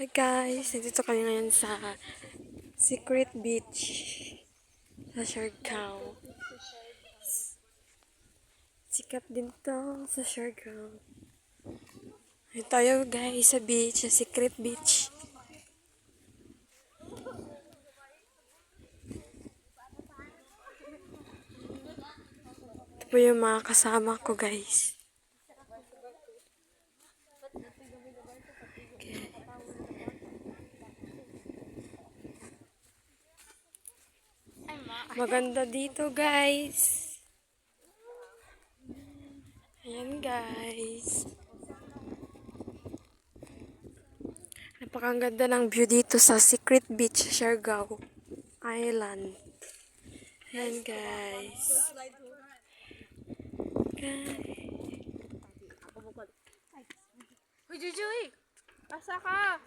Hi guys, nandito kami ngayon sa Secret Beach sa Siargao. Sikat din to sa Siargao. Ayun tayo guys sa beach, sa Secret Beach. Ito po yung mga kasama ko guys. Okay. Maganda dito guys. Ayan guys. Napakaganda ng view dito sa Secret Beach, Siargao Island. Ayan guys. Uy, Jujuy! Asa ka?